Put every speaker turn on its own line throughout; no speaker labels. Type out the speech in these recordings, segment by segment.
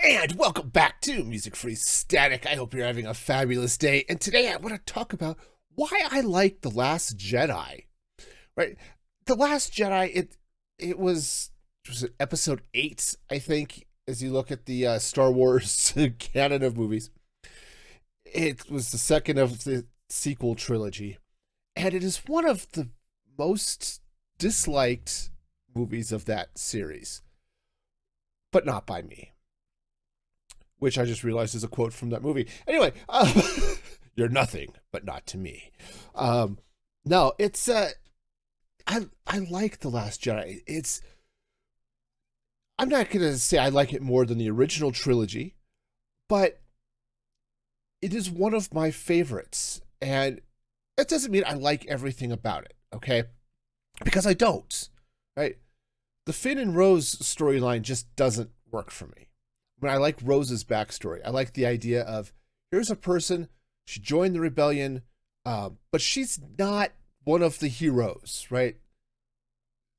And welcome back to Music Free Static. I hope you're having a fabulous day. And today I want to talk about why I like The Last Jedi. Right? The Last Jedi, was it episode 8, I think, as you look at the Star Wars canon of movies. It was the second of the sequel trilogy. And it is one of the most disliked movies of that series. But not by me. Which I just realized is a quote from that movie. Anyway, you're nothing, but not to me. No, it's I like The Last Jedi. I'm not gonna say I like it more than the original trilogy, but it is one of my favorites, and that doesn't mean I like everything about it. Okay, because I don't. Right, the Finn and Rose storyline just doesn't work for me. I like Rose's backstory. I like the idea of here's a person, she joined the rebellion, but she's not one of the heroes, right?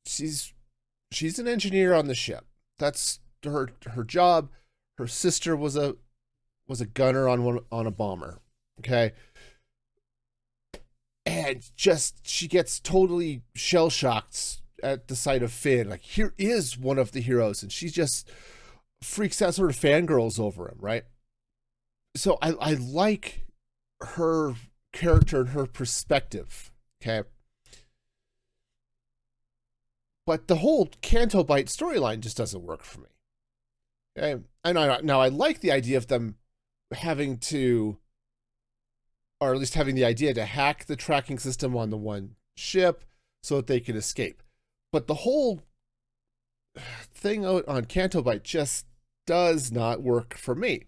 She's an engineer on the ship. That's her job. Her sister was a gunner on a bomber. Okay, and just she gets totally shell shocked at the sight of Finn. Like, here is one of the heroes, and she just freaks out, sort of fangirls over him, right? So I like her character and her perspective, okay? But the whole Canto Bight storyline just doesn't work for me. Okay? And now I like the idea of them having to, or at least having the idea to hack the tracking system on the one ship so that they can escape. But the whole thing out on Canto Bight just does not work for me.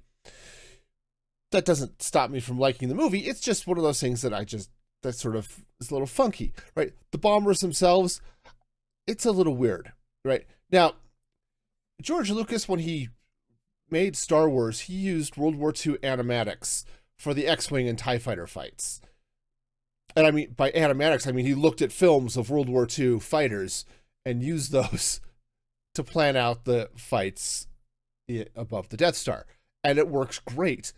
That doesn't stop me from liking the movie. It's just one of those things that sort of is a little funky, right? The bombers themselves, it's a little weird, right? Now, George Lucas, when he made Star Wars, he used World War II animatics for the X-Wing and TIE fighter fights. And I mean, by animatics, I mean he looked at films of World War II fighters and used those to plan out the fights above the Death Star, and it works great.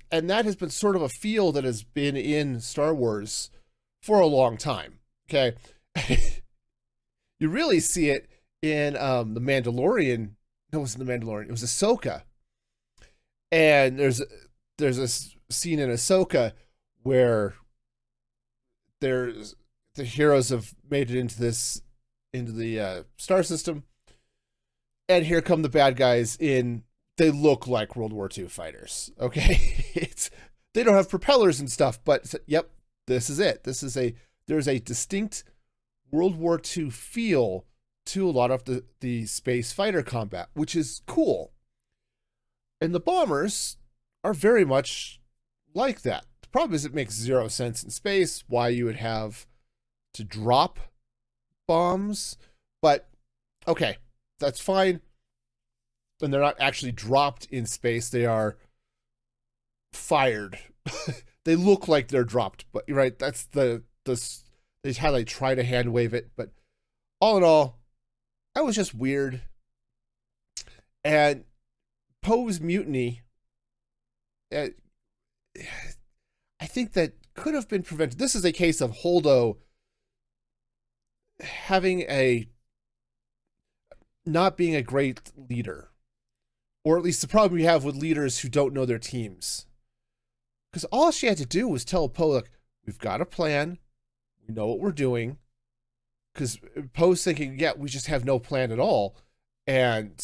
And that has been sort of a feel that has been in Star Wars for a long time. Okay, you really see it in the Mandalorian. No, it wasn't the Mandalorian. It was Ahsoka, and there's a scene in Ahsoka where the heroes have made it into the star system. And here come the bad guys they look like World War II fighters, okay? They don't have propellers and stuff, but yep, this is it. There's a distinct World War II feel to a lot of the space fighter combat, which is cool. And the bombers are very much like that. The problem is it makes zero sense in space why you would have to drop bombs, but okay. That's fine. And they're not actually dropped in space. They are fired. They look like they're dropped, but right, that's how they try to hand wave it. But all in all, that was just weird. And Poe's mutiny, I think that could have been prevented. This is a case of Holdo not being a great leader, or at least the problem you have with leaders who don't know their teams. Because all she had to do was tell Poe, look, we've got a plan, we know what we're doing. Because Poe's thinking, yeah, we just have no plan at all, and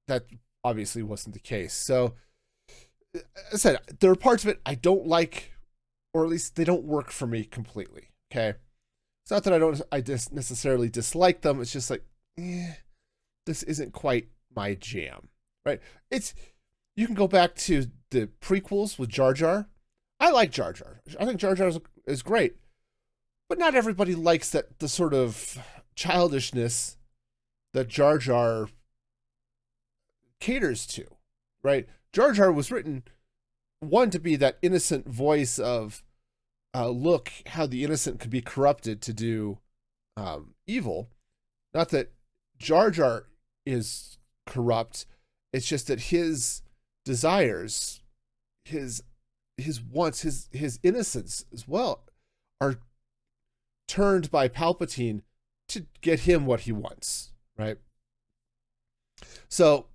that obviously wasn't the case. So, as I said, there are parts of it I don't like, or at least they don't work for me completely. Okay, it's not that I just necessarily dislike them. It's just like, this isn't quite my jam, right? You can go back to the prequels with Jar Jar. I like Jar Jar. I think Jar Jar is great, but not everybody likes the sort of childishness that Jar Jar caters to, right? Jar Jar was written, one, to be that innocent voice of, look how the innocent could be corrupted to do evil. Not that Jar Jar is corrupt. It's just that his desires, his wants, his innocence as well, are turned by Palpatine to get him what he wants, right? So,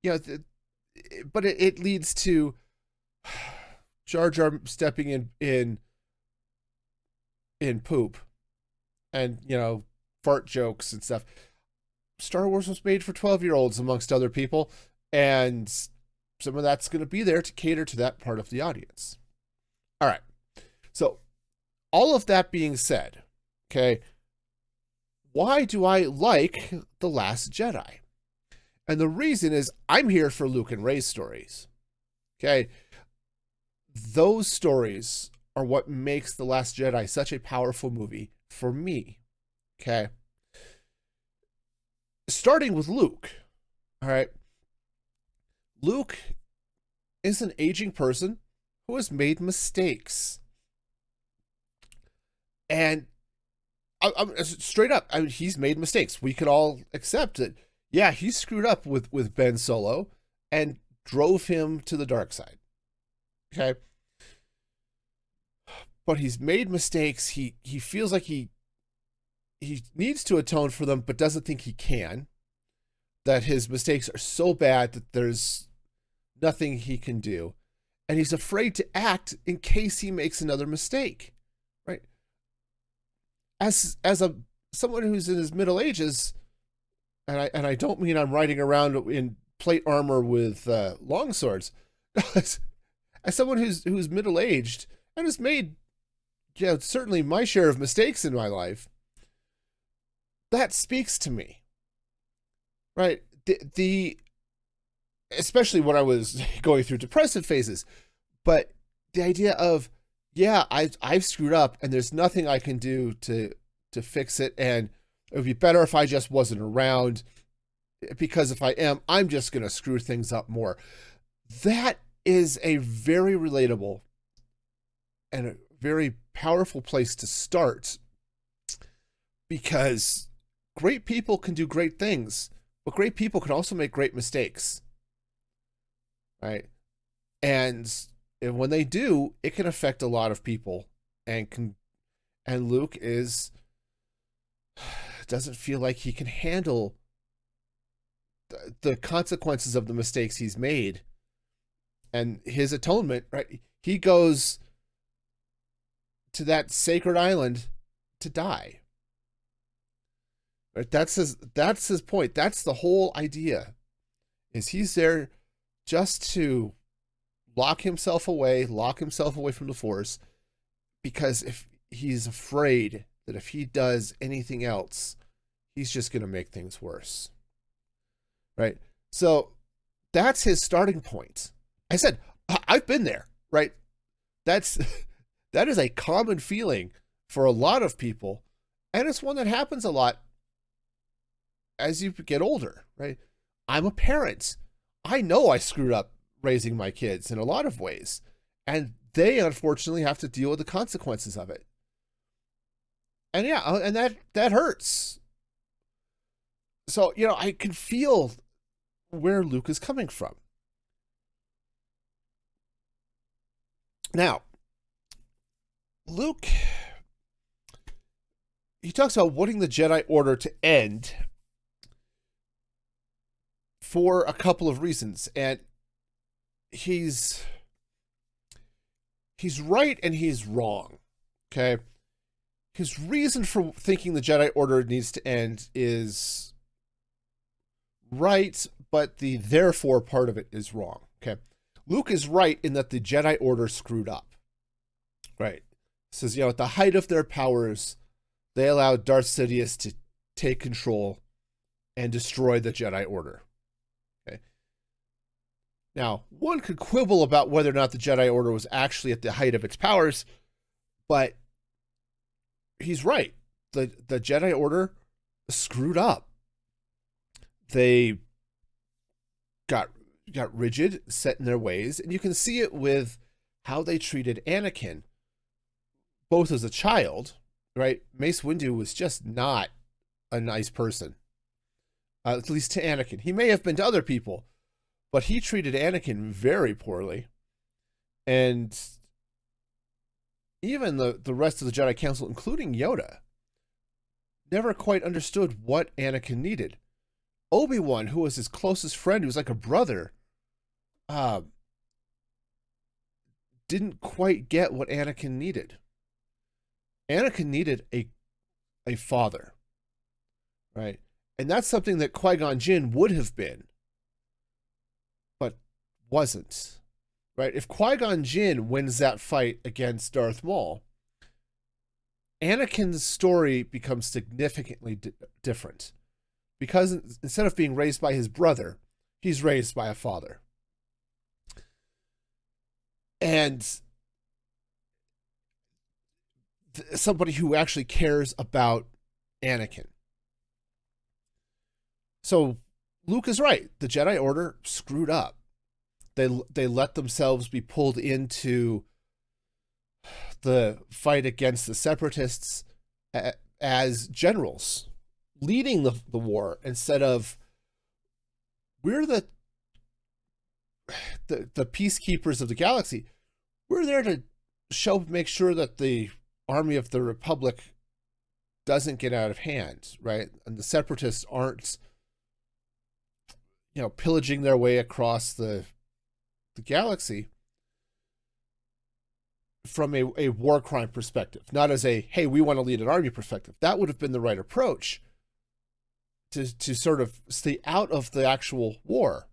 but it leads to Jar Jar stepping in poop, and fart jokes and stuff. Star Wars was made for 12-year-olds, amongst other people, and some of that's going to be there to cater to that part of the audience. All right. So, all of that being said, okay, why do I like The Last Jedi? And the reason is I'm here for Luke and Rey's stories. Okay? Those stories are what makes The Last Jedi such a powerful movie for me. Okay? Starting with Luke. All right? Luke is an aging person who has made mistakes. And I'm straight up, he's made mistakes. We could all accept that. Yeah, he screwed up with Ben Solo and drove him to the dark side. Okay? But he's made mistakes. He feels like he needs to atone for them, but doesn't think he can. That his mistakes are so bad that there's nothing he can do. And he's afraid to act in case he makes another mistake. Right? As someone who's in his middle ages, and I don't mean I'm riding around in plate armor with long swords. As someone who's middle aged and has made certainly my share of mistakes in my life, that speaks to me, right? The especially when I was going through depressive phases, but the idea of I've screwed up and there's nothing I can do to fix it, and it would be better if I just wasn't around, because if I am, I'm just going to screw things up more. That is a very relatable and a very powerful place to start, because great people can do great things, but great people can also make great mistakes, right? And when they do, it can affect a lot of people, and Luke doesn't feel like he can handle the consequences of the mistakes he's made and his atonement, right? He goes to that sacred island to die. Right? That's his point. That's the whole idea. Is he's there just to lock himself away from the Force, because if he's afraid that if he does anything else, he's just going to make things worse. Right? So that's his starting point. I said, I've been there, right? That is a common feeling for a lot of people, and it's one that happens a lot as you get older, right? I'm a parent. I know I screwed up raising my kids in a lot of ways, and they unfortunately have to deal with the consequences of it. And and that hurts. So, I can feel where Luke is coming from. Now, Luke, he talks about wanting the Jedi Order to end for a couple of reasons, and he's right and he's wrong. Okay? His reason for thinking the Jedi Order needs to end is right, but the therefore part of it is wrong. Okay? Luke is right in that the Jedi Order screwed up. Right? He says, at the height of their powers, they allowed Darth Sidious to take control and destroy the Jedi Order. Okay? Now, one could quibble about whether or not the Jedi Order was actually at the height of its powers, but he's right. The Jedi Order screwed up. They got rigid, set in their ways, and you can see it with how they treated Anakin, both as a child, right? Mace Windu was just not a nice person. at least to Anakin. He may have been to other people, but he treated Anakin very poorly. And even the rest of the Jedi Council, including Yoda, never quite understood what Anakin needed. Obi-Wan, who was his closest friend, who was like a brother, didn't quite get what Anakin needed. Anakin needed a father, right? And that's something that Qui-Gon Jinn would have been, but wasn't, right? If Qui-Gon Jinn wins that fight against Darth Maul, Anakin's story becomes significantly different, because instead of being raised by his brother, he's raised by a father. And somebody who actually cares about Anakin. So Luke is right. The Jedi Order screwed up. They let themselves be pulled into the fight against the Separatists as generals, leading the war, instead of, we're the peacekeepers of the galaxy. We're there to make sure that the army of the Republic doesn't get out of hand, right? And the Separatists aren't, pillaging their way across the galaxy from a war crime perspective, not as a, hey, we want to lead an army perspective. That would have been the right approach to sort of stay out of the actual war.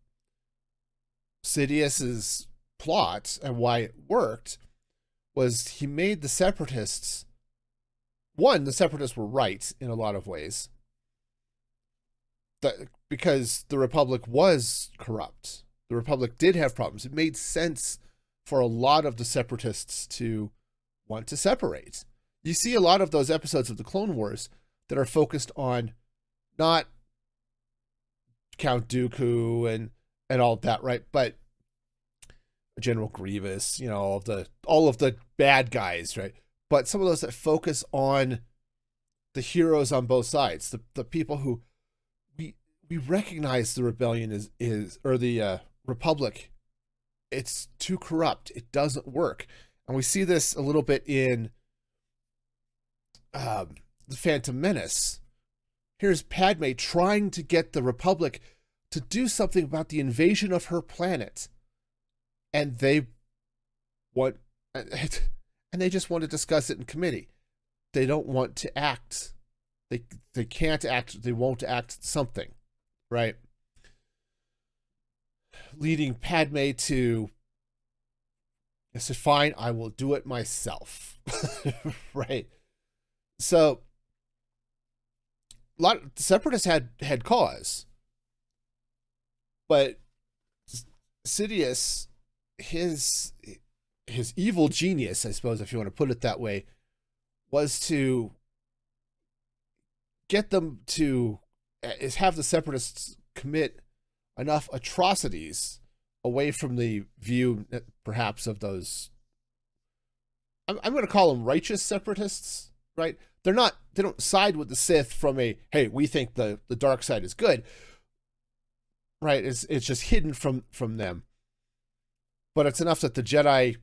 Sidious's plot and why it worked was he made the Separatists, the Separatists were right in a lot of ways, because the Republic was corrupt. The Republic did have problems. It made sense for a lot of the Separatists to want to separate. You see a lot of those episodes of the Clone Wars that are focused on not Count Dooku and all of that, right? But General Grievous, all of the bad guys, right? But some of those that focus on the heroes on both sides, the people who we recognize the rebellion is or the Republic, it's too corrupt. It doesn't work. And we see this a little bit in The Phantom Menace. Here's Padme trying to get the Republic to do something about the invasion of her planet. And they just want to discuss it in committee. They don't want to act. They can't act. They won't act something, right? Leading Padme to, I said, fine, I will do it myself, right? So, a lot of the Separatists had cause, but Sidious, his evil genius, I suppose, if you want to put it that way, was to get them to have the Separatists commit enough atrocities away from the view, perhaps, of those, I'm going to call them righteous Separatists, right? They don't side with the Sith from a, hey, we think the dark side is good, right? It's just hidden from them. But it's enough that the Jedi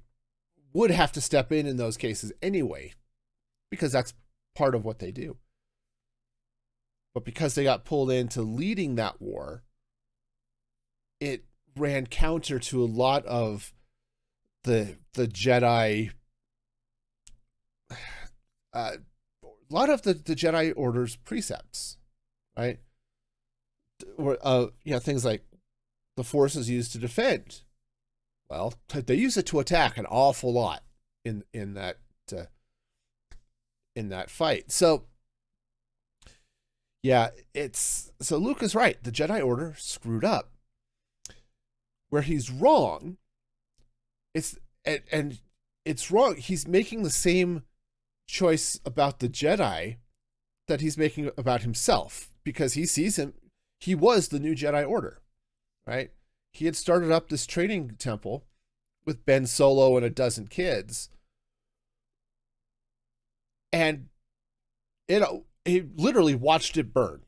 would have to step in those cases anyway, because that's part of what they do. But because they got pulled into leading that war, it ran counter to a lot of the Jedi, a lot of the Jedi Order's precepts, right? Things like the Force is used to defend. Well, they use it to attack an awful lot in that fight. So, yeah, so Luke is right. The Jedi Order screwed up. Where he's wrong, it's wrong. He's making the same choice about the Jedi that he's making about himself, because he sees he was the new Jedi Order, right? He had started up this training temple with Ben Solo and a dozen kids, and he literally watched it burn.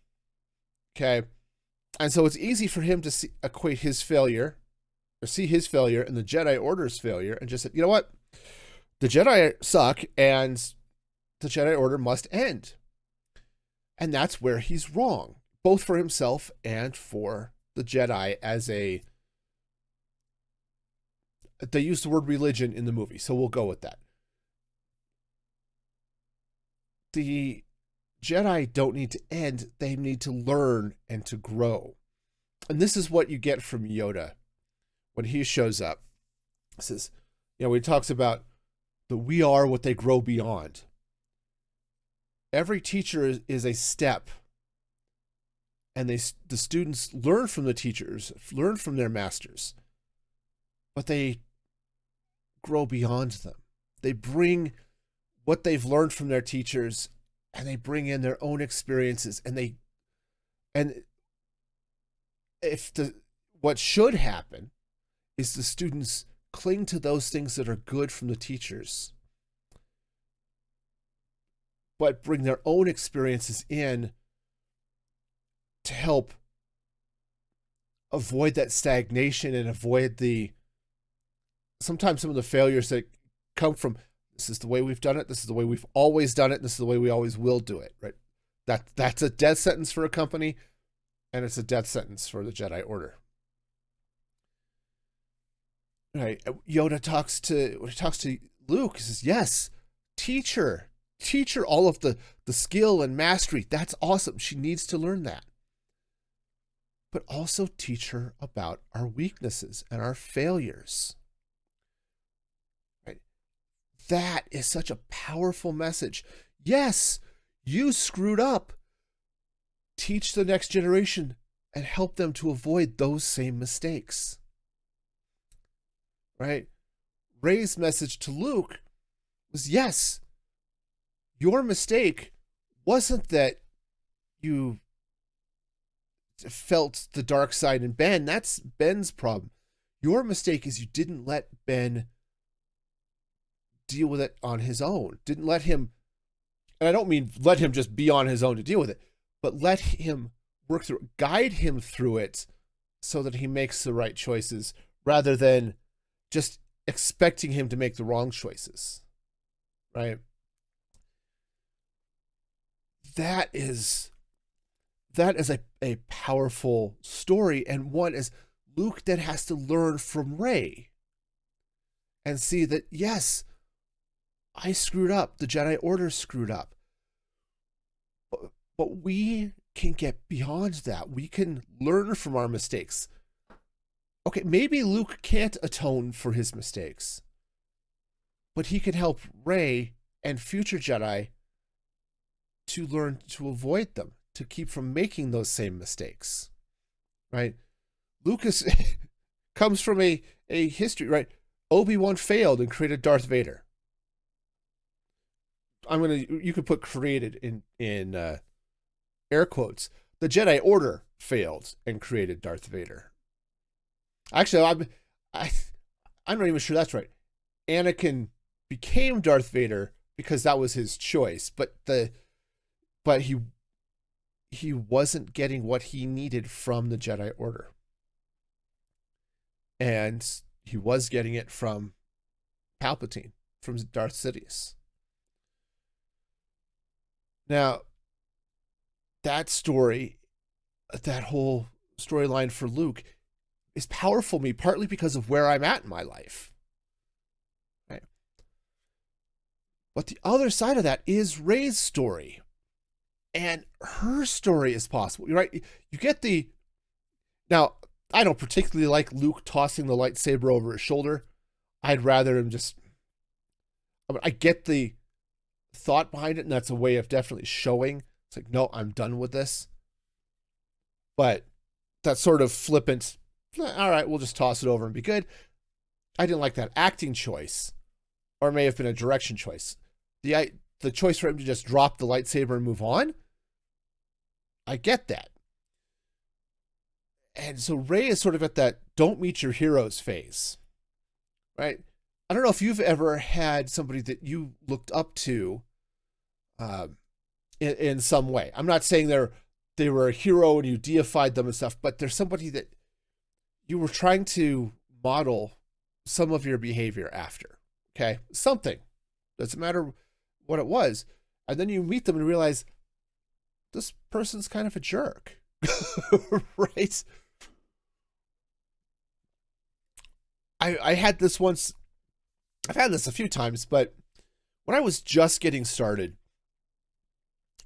Okay, And so it's easy for him to equate his failure, or see his failure and the Jedi Order's failure, and just say, you know what? The Jedi suck, and the Jedi Order must end. And that's where he's wrong, both for himself and for the Jedi as a... They use the word religion in the movie, so we'll go with that. The Jedi don't need to end, they need to learn and to grow. And this is what you get from Yoda when he shows up. He says, when he talks about the we are what they grow beyond. Every teacher is a step, and the students learn from the teachers, learn from their masters, but they grow beyond them. They bring what they've learned from their teachers, and they bring in their own experiences, what should happen is the students cling to those things that are good from the teachers, but bring their own experiences in to help avoid that stagnation and avoid sometimes some of the failures that come from, this is the way we've done it, this is the way we've always done it, this is the way we always will do it, right? That's a death sentence for a company, and it's a death sentence for the Jedi Order. Right? Yoda talks to Luke, he says, yes, teach her all of the skill and mastery. That's awesome. She needs to learn that. But also teach her about our weaknesses and our failures. Right? That is such a powerful message. Yes, you screwed up. Teach the next generation and help them to avoid those same mistakes. Right? Rey's message to Luke was, yes, your mistake wasn't that you felt the dark side in Ben. That's Ben's problem. Your mistake is you didn't let Ben deal with it on his own. Didn't let him, and I don't mean let him just be on his own to deal with it, but let him work through it, guide him through it so that he makes the right choices rather than just expecting him to make the wrong choices. Right? That is a powerful story, and one is Luke then has to learn from Rey and see that, yes, I screwed up. The Jedi Order screwed up. But we can get beyond that. We can learn from our mistakes. Okay, maybe Luke can't atone for his mistakes, but he can help Rey and future Jedi to learn to avoid them, to keep from making those same mistakes, right? Lucas comes from a history, right? Obi-Wan failed and created Darth Vader. You could put created in air quotes. The Jedi Order failed and created Darth Vader. Actually, I'm not even sure that's right. Anakin became Darth Vader because that was his choice, but he wasn't getting what he needed from the Jedi Order. And he was getting it from Palpatine, from Darth Sidious. Now, that story, that whole storyline for Luke is powerful to me, partly because of where I'm at in my life. Right? But the other side of that is Rey's story. And her story is possible, right? You get now, I don't particularly like Luke tossing the lightsaber over his shoulder. I'd rather him I get the thought behind it, and that's a way of definitely showing. It's like, no, I'm done with this. But that sort of flippant, all right, we'll just toss it over and be good. I didn't like that acting choice, or it may have been a direction choice. The choice for him to just drop the lightsaber and move on, I get that. And so Rey is sort of at that don't meet your heroes phase, right? I don't know if you've ever had somebody that you looked up to in some way. I'm not saying they're they were a hero and you deified them and stuff, but there's somebody that you were trying to model some of your behavior after. Okay, something, doesn't matter what it was, and then you meet them and realize this person's kind of a jerk. Right? I had this once. I've had this a few times, but when I was just getting started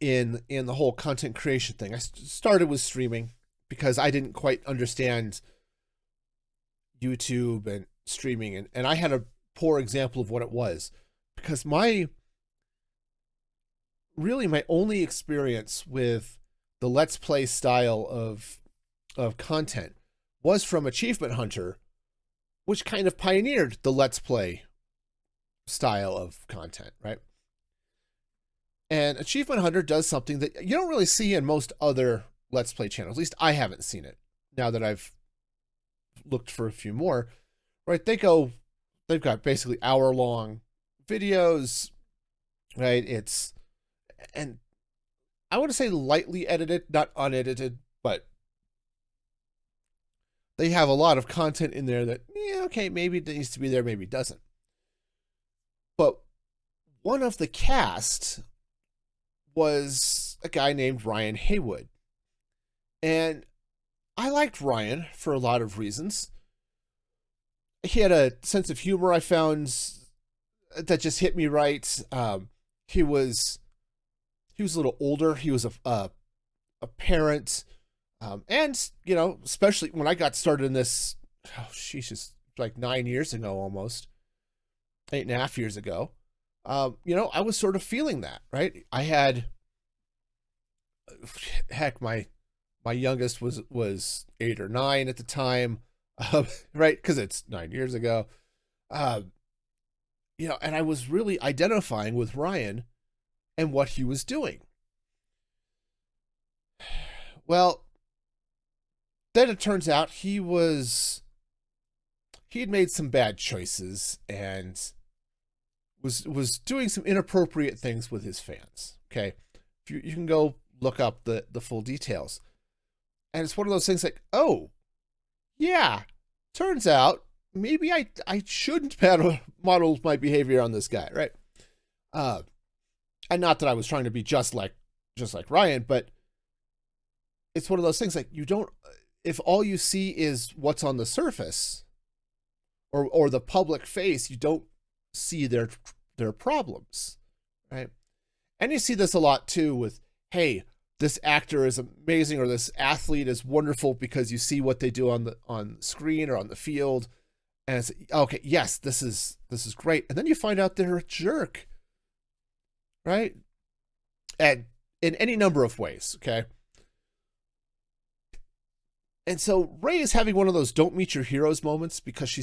in the whole content creation thing, I started with streaming because I didn't quite understand YouTube and streaming, and I had a poor example of what it was, because my only experience with the Let's Play style of content was from Achievement Hunter, which kind of pioneered the Let's Play style of content, right? And Achievement Hunter does something that you don't really see in most other Let's Play channels. At least I haven't seen it now that I've looked for a few more, right? They've got basically hour-long videos, right? And I want to say lightly edited, not unedited, but they have a lot of content in there that, yeah, okay, maybe it needs to be there, maybe it doesn't. But one of the cast was a guy named Ryan Haywood. And I liked Ryan for a lot of reasons. He had a sense of humor I found that just hit me right. He was a little older. He was a parent. And, you know, especially when I got started in this, just like 9 years ago almost, 8.5 years ago, you know, I was sort of feeling that, right? I had, heck, my youngest was 8 or 9 at the time, right? Because it's 9 years ago. You know, and I was really identifying with Ryan and what he was doing. Well, then it turns out he had made some bad choices and was doing some inappropriate things with his fans. Okay, you can go look up the full details, and it's one of those things like, oh, yeah, turns out maybe I shouldn't model my behavior on this guy, right? And not that I was trying to be just like Ryan, but it's one of those things like, you don't, if all you see is what's on the surface or the public face, you don't see their problems, right? And you see this a lot too with, hey, this actor is amazing or this athlete is wonderful, because you see what they do on screen or on the field, and it's, okay, yes, this is great, and then you find out they're a jerk, right? And in any number of ways, okay? And so Rey is having one of those don't meet your heroes moments, because she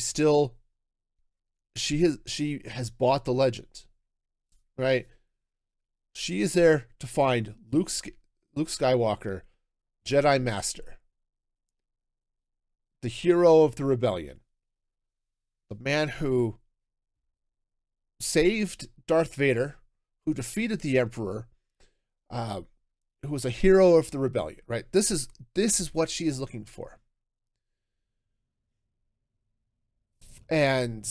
has bought the legend, right? She is there to find Luke Skywalker, Jedi Master, the hero of the rebellion, the man who saved Darth Vader, who defeated the Emperor, who was a hero of the rebellion, right? This is what she is looking for. And,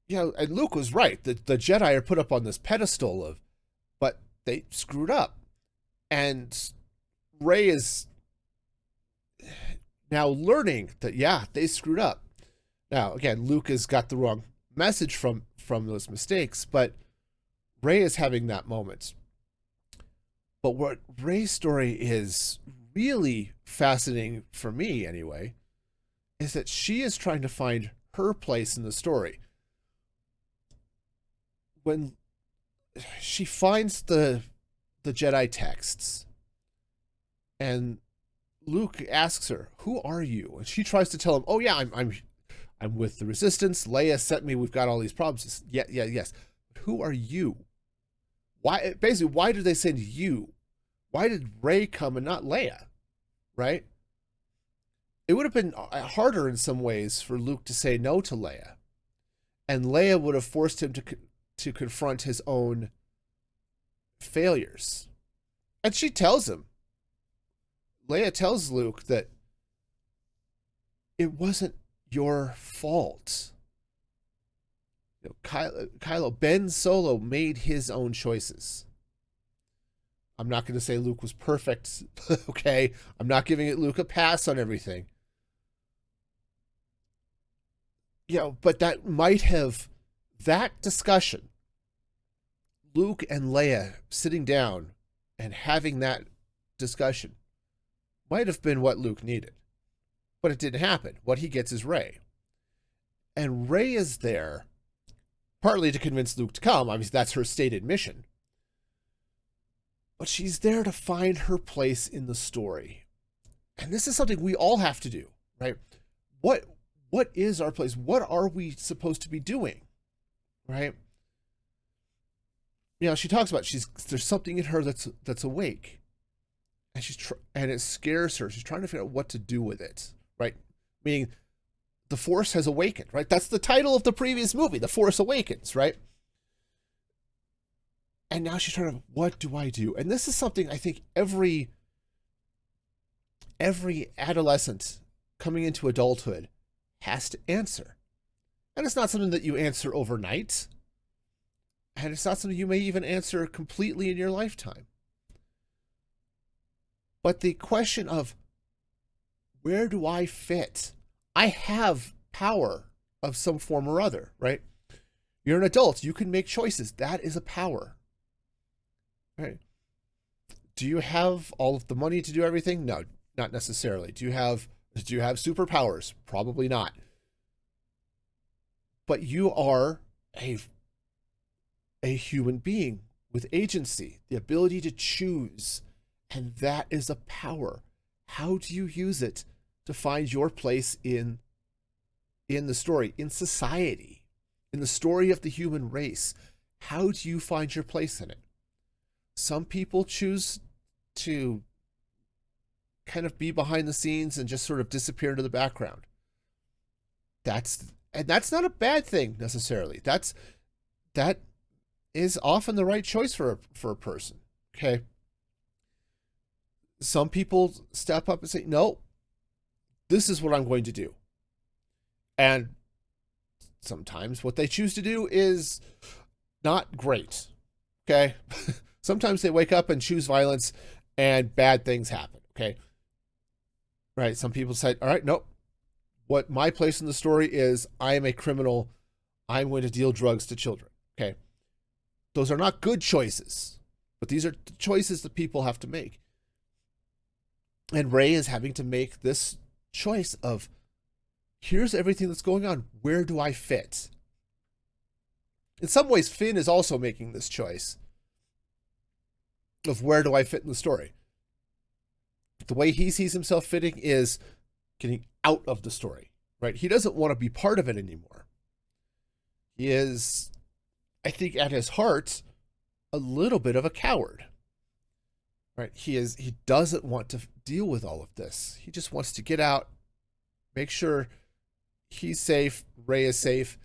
you know, and Luke was right. The Jedi are put up on this pedestal but they screwed up. And Rey is now learning that, yeah, they screwed up. Now, again, Luke has got the wrong message from those mistakes, but Rey is having that moment. But what Rey's story is really fascinating for me, anyway, is that she is trying to find her place in the story. When she finds the Jedi texts, and Luke asks her, "Who are you?" and she tries to tell him, "Oh yeah, I'm with the Resistance. Leia sent me. We've got all these problems." Yes. Who are you? Why did they send you? Why did Rey come and not Leia? Right? It would have been harder in some ways for Luke to say no to Leia, and Leia would have forced him to confront his own failures. And she tells him, Leia tells Luke that it wasn't your fault. Kylo, Ben Solo made his own choices. I'm not going to say Luke was perfect, okay? I'm not giving Luke a pass on everything. But that discussion, Luke and Leia sitting down and having that discussion, might have been what Luke needed. But it didn't happen. What he gets is Rey. And Rey is there partly to convince Luke to come. Obviously, that's her stated mission. But she's there to find her place in the story. And this is something we all have to do, right? What is our place? What are we supposed to be doing, right? She talks about there's something in her that's awake, and and it scares her. She's trying to figure out what to do with it, right? Meaning, the Force has awakened, right? That's the title of the previous movie, The Force Awakens, right? And now she's trying to, what do I do? And this is something I think every adolescent coming into adulthood has to answer. And it's not something that you answer overnight. And it's not something you may even answer completely in your lifetime. But the question of, where do I fit? I have power of some form or other, right? You're an adult. You can make choices. That is a power. Right? Do you have all of the money to do everything? No, not necessarily. Do you have superpowers? Probably not. But you are a human being with agency, the ability to choose, and that is a power. How do you use it to find your place in the story, in society, in the story of the human race? How do you find your place in it? Some people choose to kind of be behind the scenes and just sort of disappear into the background. That's not a bad thing necessarily. That is often the right choice for a person. Okay. Some people step up and say, no, this is what I'm going to do. And sometimes what they choose to do is not great. Okay. Sometimes they wake up and choose violence and bad things happen. Okay. Right. Some people say, all right, nope. What my place in the story is, I am a criminal. I'm going to deal drugs to children. Okay. Those are not good choices, but these are choices that people have to make. And Rey is having to make this choice of, here's everything that's going on. Where do I fit? In some ways, Finn is also making this choice of where do I fit in the story. The way he sees himself fitting is getting out of the story, right? He doesn't want to be part of it anymore. He is, I think, at his heart, a little bit of a coward, right? He doesn't want to deal with all of this. He just wants to get out, make sure he's safe, Rey is safe,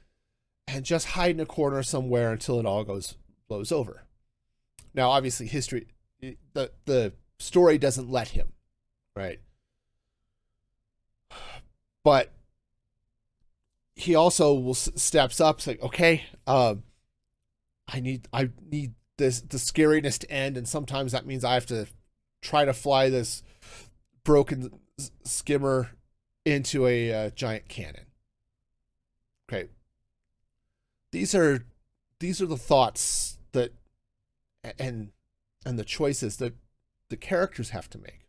and just hide in a corner somewhere until it all blows over. Now, obviously, the story doesn't let him, right? But he also steps up, like, okay, I need the scariness to end, and sometimes that means I have to try to fly this broken skimmer into a giant cannon. Okay, these are the thoughts that and the choices that the characters have to make.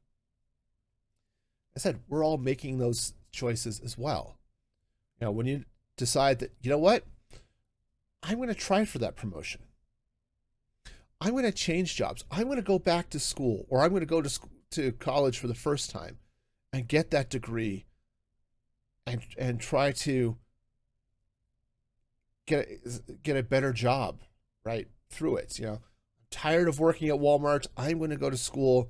I said, we're all making those choices as well. When you decide that, you know what, I'm going to try for that promotion. I'm going to change jobs. I'm going to go back to school, or I'm going to go to college for the first time and get that degree and try to get a better job, right, through it. I'm tired of working at Walmart. I'm going to go to school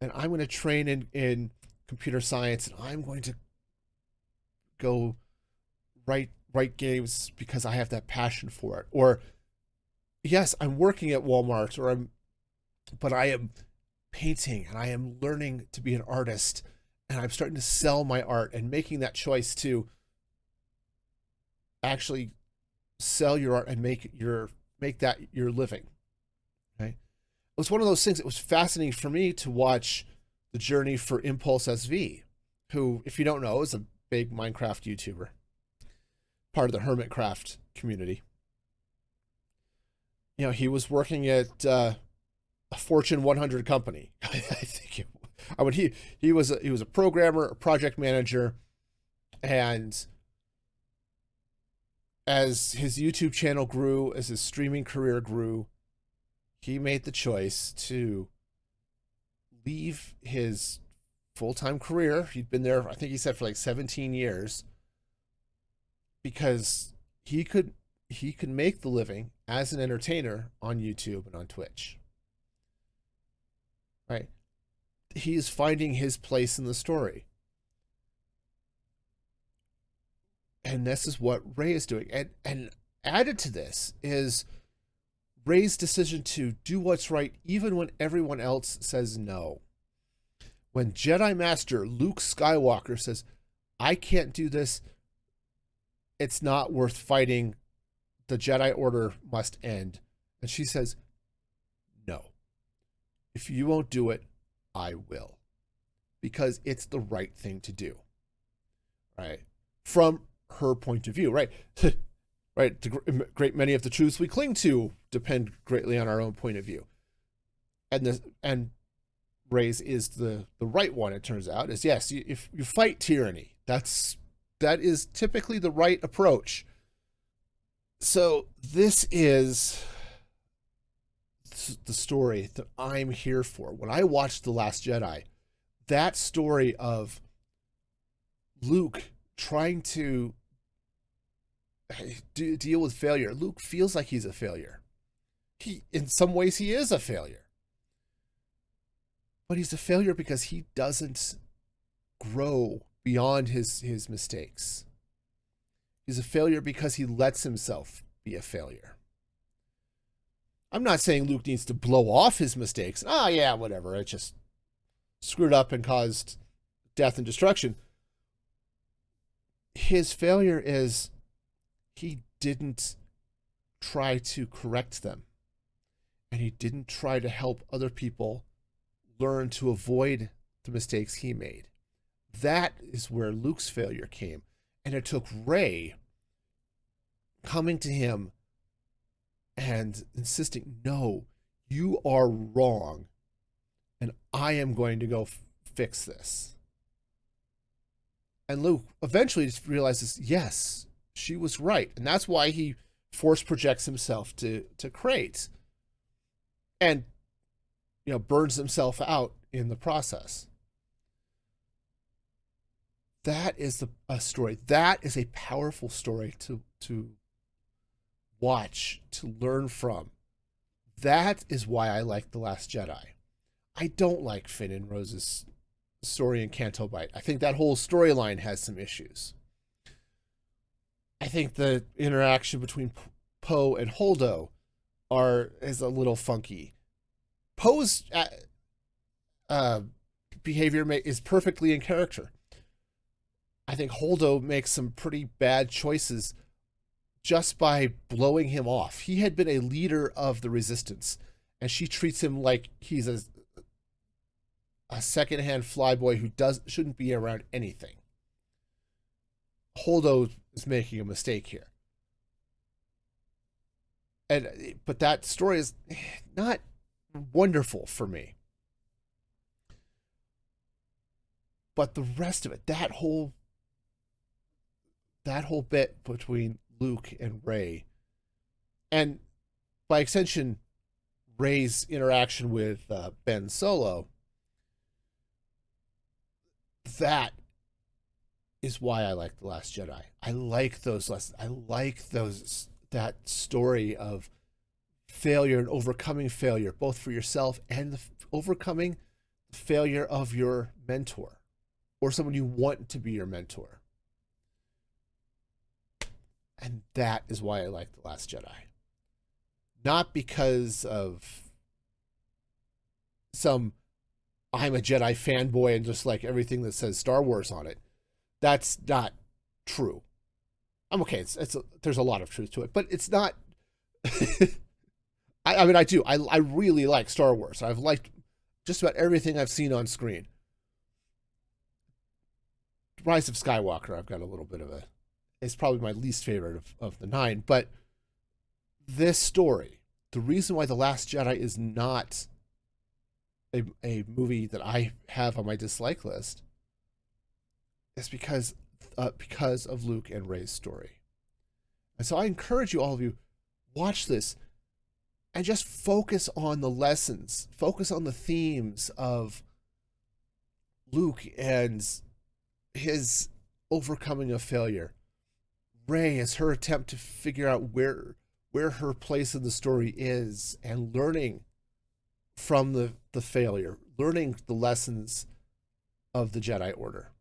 and I'm going to train in computer science, and I'm going to go write games because I have that passion for it. Or, yes, I'm working at Walmart, but I am painting and I am learning to be an artist and I'm starting to sell my art and making that choice to actually sell your art and make that your living. Okay. It was one of those things. It was fascinating for me to watch the journey for Impulse SV, who, if you don't know, is a big Minecraft YouTuber, part of the Hermitcraft community. You know, he was working at a Fortune 100 company. I think he was a programmer, a project manager, and as his YouTube channel grew, as his streaming career grew, he made the choice to leave his full-time career. He'd been there, I think he said, for like 17 years, because he could make the living as an entertainer on YouTube and on Twitch. Right? He is finding his place in the story. And this is what Rey is doing. And added to this is Rey's decision to do what's right even when everyone else says no. When Jedi Master Luke Skywalker says, I can't do this, it's not worth fighting, the Jedi Order must end. And she says, no. If you won't do it, I will. Because it's the right thing to do. Right? From her point of view, right? Right, the great many of the truths we cling to depend greatly on our own point of view. And Rey's is the right one, it turns out, is yes, if you fight tyranny, that is typically the right approach. So this is the story that I'm here for. When I watched The Last Jedi, that story of Luke trying to deal with failure. Luke feels like he's a failure. In some ways, he is a failure. But he's a failure because he doesn't grow beyond his mistakes. He's a failure because he lets himself be a failure. I'm not saying Luke needs to blow off his mistakes. Yeah, whatever. It just screwed up and caused death and destruction. His failure is he didn't try to correct them. And he didn't try to help other people learn to avoid the mistakes he made. That is where Luke's failure came. And it took Rey coming to him and insisting, no, you are wrong. And I am going to go fix this. And Luke eventually just realizes, yes, she was right. And that's why he force projects himself to Crate. And, burns himself out in the process. That is a story. That is a powerful story to watch, to learn from. That is why I like The Last Jedi. I don't like Finn and Rose's story in Canto Bight. I think that whole storyline has some issues. I think the interaction between Poe and Holdo is a little funky. Poe's behavior is perfectly in character. I think Holdo makes some pretty bad choices just by blowing him off. He had been a leader of the Resistance, and she treats him like he's a secondhand flyboy who shouldn't be around anything. Holdo is making a mistake here. But that story is not wonderful for me. But the rest of it, that whole bit between Luke and Rey, and by extension, Rey's interaction with Ben Solo, that is why I like The Last Jedi. I like those lessons. I like that story of failure and overcoming failure, both for yourself and overcoming the failure of your mentor or someone you want to be your mentor. And that is why I like The Last Jedi. Not because of some I'm a Jedi fanboy and just like everything that says Star Wars on it. That's not true. I'm okay. There's a lot of truth to it, but it's not. I mean, I do. I really like Star Wars. I've liked just about everything I've seen on screen. Rise of Skywalker, I've got a little bit of a. It's probably my least favorite of the 9, but this story, the reason why The Last Jedi is not a movie that I have on my dislike list is because of Luke and Rey's story. And so I encourage you, all of you, watch this and just focus on the lessons, focus on the themes of Luke and his overcoming of failure. Rey as her attempt to figure out where her place in the story is and learning from the failure, learning the lessons of the Jedi Order.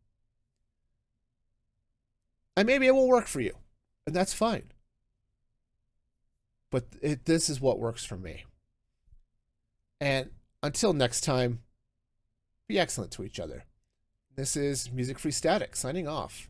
And maybe it won't work for you, and that's fine. But this is what works for me. And until next time, be excellent to each other. This is Music Free Static signing off.